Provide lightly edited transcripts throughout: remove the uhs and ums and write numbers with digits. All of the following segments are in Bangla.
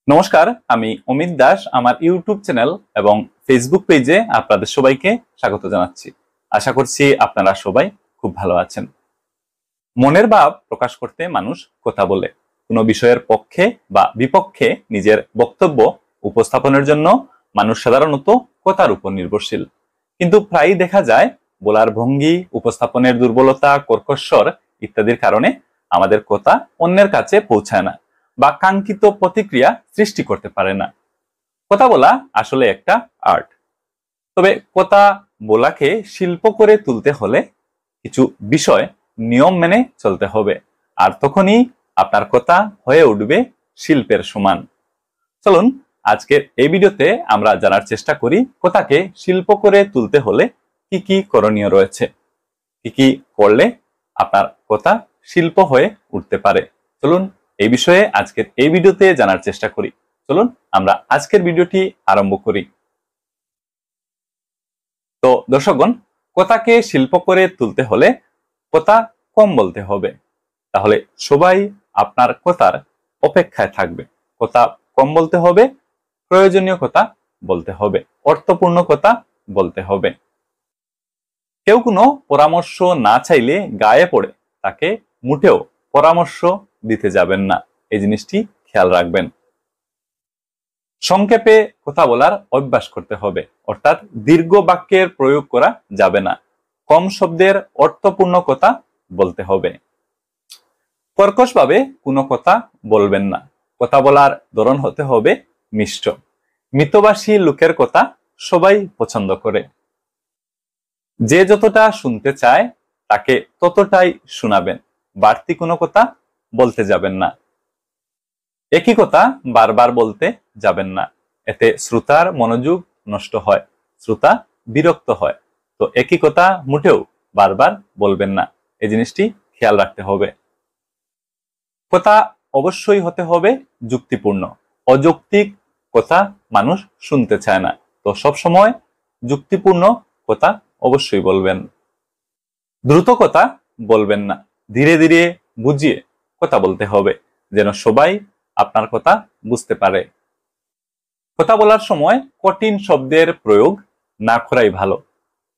নমস্কার, আমি অমিত দাস। আমার ইউটিউব চ্যানেল এবং ফেসবুক পেজে আপনাদের সবাইকে স্বাগত জানাচ্ছি। আশা করছি আপনারা সবাই খুব ভালো আছেন। মনের ভাব প্রকাশ করতে মানুষ কথা বলে। কোনো বিষয়ের পক্ষে বা বিপক্ষে নিজের বক্তব্য উপস্থাপনের জন্য মানুষ সাধারণত কথার উপর নির্ভরশীল। কিন্তু প্রায়ই দেখা যায় বলার ভঙ্গি, উপস্থাপনের দুর্বলতা, কর্কশ্বর ইত্যাদির কারণে আমাদের কথা অন্যের কাছে পৌঁছায় না বা কাঙ্ক্ষিত প্রতিক্রিয়া সৃষ্টি করতে পারে না। কথা বলা আসলে একটা আর্ট। তবে কথা বলাকে শিল্প করে তুলতে হলে কিছু বিষয় নিয়ম মেনে চলতে হবে, আর তখনই আপনার কথা হয়ে উঠবে শিল্পের সমান। চলুন আজকের এই ভিডিওতে আমরা জানার চেষ্টা করি কথাকে শিল্প করে তুলতে হলে কি কি করণীয় রয়েছে, কি কি করলে আপনার কথা শিল্প হয়ে উঠতে পারে। চলুন এই বিষয়ে আজকের এই ভিডিওতে জানার চেষ্টা করি। চলুন আমরা আজকের ভিডিওটি আরম্ভ করি। তো দর্শকগণ, কথাকে শিল্প করে তুলতে হলে কথা কম বলতে হবে, তাহলে সবাই আপনার কথার অপেক্ষায় থাকবে। কথা কম বলতে হবে, প্রয়োজনীয় কথা বলতে হবে, অর্থপূর্ণ কথা বলতে হবে। কেউ কোনো পরামর্শ না চাইলে গায়ে পড়ে তাকে মুটেও পরামর্শ দিতে যাবেন না, এই জিনিসটি খেয়াল রাখবেন। সংক্ষেপে কথা বলার অভ্যাস করতে হবে, অর্থাৎ দীর্ঘ বাক্যের প্রয়োগ করা যাবে না। কম শব্দের অর্থপূর্ণ কথা বলতে হবে। কর্কশভাবে কোনো কথা বলবেন না। কথা বলার ধরন হতে হবে মিষ্ট। মিতভাষী লোকের কথা সবাই পছন্দ করে। যে যতটা শুনতে চায় তাকে ততটাই শোনাবেন, বাড়তি কোনো কথা বলতে যাবেন না। একই কথা বারবার বলতে যাবেন না, এতে শ্রোতার মনোযোগ নষ্ট হয়, শ্রোতা বিরক্ত হয়। তো একই কথা মুটেও বারবার বলবেন না, এই জিনিসটি খেয়াল রাখতে হবে। কথা অবশ্যই হতে হবে যুক্তিপূর্ণ। অযৌক্তিক কথা মানুষ শুনতে চায় না, তো সবসময় যুক্তিপূর্ণ কথা অবশ্যই বলবেন। দ্রুত কথা বলবেন না, ধীরে ধীরে বুঝিয়ে কথা বলতে হবে, যেন সবাই আপনার কথা বুঝতে পারে। কথা বলার সময় কঠিন শব্দের প্রয়োগ না করাই ভালো।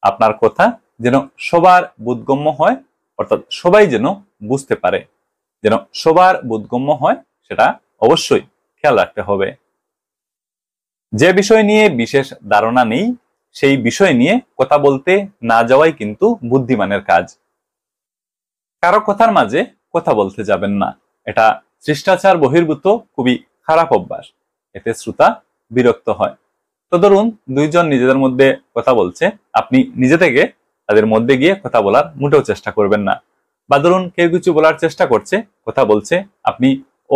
আপনার কথা যেন সবার বোধগম্য হয়, অর্থাৎ সবাই যেন বুঝতে পারে, যেন সবার বোধগম্য হয়, সেটা অবশ্যই খেয়াল রাখতে হবে। যে বিষয় নিয়ে বিশেষ ধারণা নেই সেই বিষয় নিয়ে কথা বলতে না যাওয়াই কিন্তু বুদ্ধিমানের কাজ। কারো কথার মাঝে কথা বলতে যাবেন না, এটা শিষ্টাচার বহির্ভূত খুবই খারাপ অভ্যাস, এতে শ্রোতা বিরক্ত হয়। তো ধরুন দুইজন নিজেদের মধ্যে কথা বলছে, আপনি নিজে থেকে তাদের মধ্যে গিয়ে কথা বলার মোটেও চেষ্টা করবেন না। বা ধরুন কেউ কিছু বলার চেষ্টা করছে, কথা বলছে, আপনি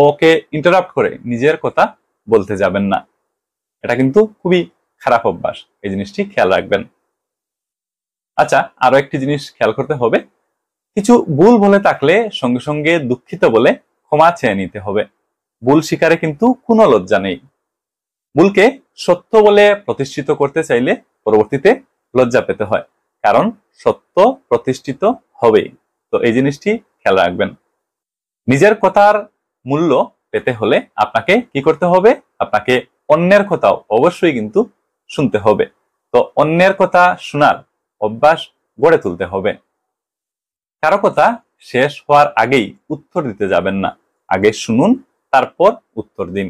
ওকে ইন্টারাপ্ট করে নিজের কথা বলতে যাবেন না, এটা কিন্তু খুবই খারাপ অভ্যাস, এই জিনিসটি খেয়াল রাখবেন। আচ্ছা, আরো একটি জিনিস খেয়াল করতে হবে, কিছু ভুল বলে থাকলে সঙ্গে সঙ্গে দুঃখিত বলে ক্ষমা চেয়ে নিতে হবে। ভুল স্বীকারে কিন্তু কোনো লজ্জা নেই। ভুলকে সত্য বলে প্রতিষ্ঠিত করতে চাইলে পরবর্তীতে লজ্জা পেতে হয়, কারণ সত্য প্রতিষ্ঠিত হবেই। তো এই জিনিসটি খেয়াল রাখবেন। নিজের কথার মূল্য পেতে হলে আপনাকে কি করতে হবে? আপনাকে অন্যের কথাও অবশ্যই কিন্তু শুনতে হবে। তো অন্যের কথা শোনার অভ্যাস গড়ে তুলতে হবে। কারো কথা শেষ হওয়ার আগেই উত্তর দিতে যাবেন না, আগে শুনুন, তারপর উত্তর দিন।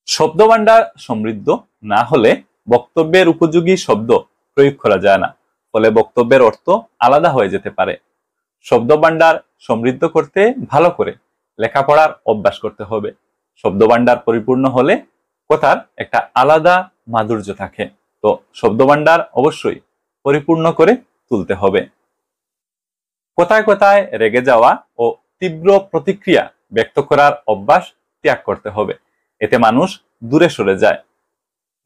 শব্দভাণ্ডার সমৃদ্ধ না হলে বক্তব্যের উপযোগী শব্দ প্রয়োগ করা যায় না, ফলে বক্তব্যের অর্থ আলাদা হয়ে যেতে পারে। শব্দভাণ্ডার সমৃদ্ধ করতে ভালো করে লেখাপড়ার অভ্যাস করতে হবে। শব্দভাণ্ডার পরিপূর্ণ হলে কথার একটা আলাদা মাধুর্য থাকে। তো শব্দভাণ্ডার অবশ্যই পরিপূর্ণ করে তুলতে হবে। কথায় কথায় রেগে যাওয়া ও তীব্র প্রতিক্রিয়া ব্যক্ত করার অভ্যাস ত্যাগ করতে হবে, এতে মানুষ দূরে সরে যায়।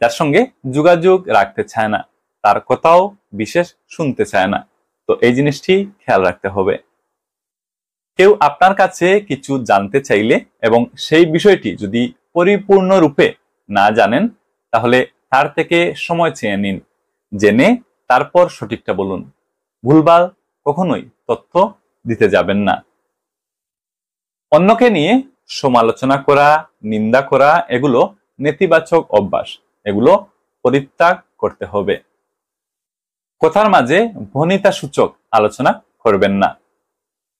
যার সঙ্গে যোগাযোগ রাখতে চায় না, তার কথাও বিশেষ শুনতে চায় না। তো এই জিনিসটি খেয়াল রাখতে হবে। কেউ আপনার কাছে কিছু জানতে চাইলে এবং সেই বিষয়টি যদি পরিপূর্ণরূপে না জানেন, তাহলে তার থেকে সময় চেয়ে নিন, জেনে তারপর সঠিকটা বলুন। ভুলভাল কখনোই তথ্য দিতে যাবেন না। অন্যকে নিয়ে সমালোচনা করা, নিন্দা করা এগুলো নেতিবাচক অভ্যাস, এগুলো পরিত্যাগ করতে হবে। কথার মাঝে ভনিতাসূচক আলোচনা করবেন না।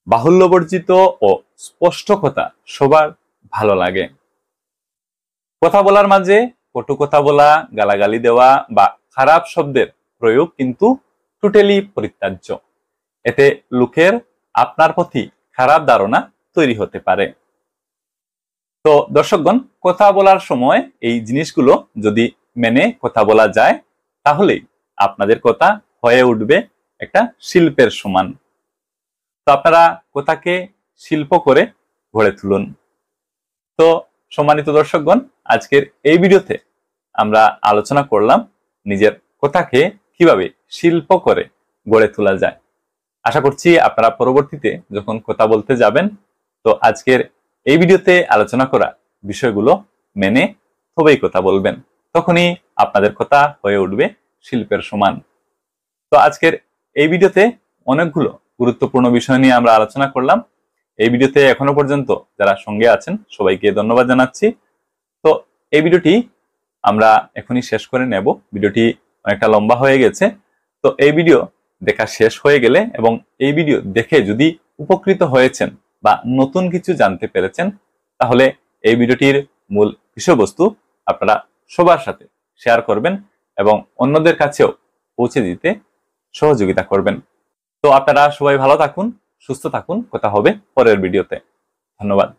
বাহুল্যবর্জিত ও স্পষ্ট কথা সবার ভালো লাগে। কথা বলার মাঝে কটু কথা বলা, গালাগালি দেওয়া বা খারাপ শব্দের প্রয়োগ কিন্তু টোটালি পরিত্যাজ্য। এতে লোকের আপনার প্রতি খারাপ ধারণা তৈরি হতে পারে। তো দর্শকগণ, কথা বলার সময় এই জিনিসগুলো যদি মেনে কথা বলা যায়, তাহলেই আপনাদের কথা হয়ে উঠবে একটা শিল্পের সমান। তো আপনারা কথাকে শিল্প করে গড়ে তুলুন। তো সম্মানিত দর্শকগণ, আজকের এই ভিডিওতে আমরা আলোচনা করলাম নিজের কথাকে কিভাবে শিল্প করে গড়ে তোলা যায়। আশা করছি আপনারা পরবর্তীতে যখন কথা বলতে যাবেন, তো আজকের এই ভিডিওতে আলোচনা করা বিষয়গুলো মেনে তবেই কথা বলবেন। তখনই আপনাদের কথা হয়ে উঠবে শিল্পের সমান। তো আজকের এই ভিডিওতে অনেকগুলো গুরুত্বপূর্ণ বিষয় নিয়ে আমরা আলোচনা করলাম। এই ভিডিওতে এখনো পর্যন্ত যারা সঙ্গে আছেন সবাইকে ধন্যবাদ জানাচ্ছি। তো এই ভিডিওটি আমরা এখনই শেষ করে নেব। ভিডিওটি অনেকটা লম্বা হয়ে গেছে। তো এই ভিডিও দেখা শেষ হয়ে গেলে এবং এই ভিডিও দেখে যদি উপকৃত হয়েছেন বা নতুন কিছু জানতে পেরেছেন, তাহলে এই ভিডিওটির মূল বিষয়বস্তু আপনারা সবার সাথে শেয়ার করবেন এবং অন্যদের কাছেও পৌঁছে দিতে সহযোগিতা করবেন। তো আপনারা সবাই ভালো থাকুন, সুস্থ থাকুন। কথা হবে পরের ভিডিওতে। ধন্যবাদ।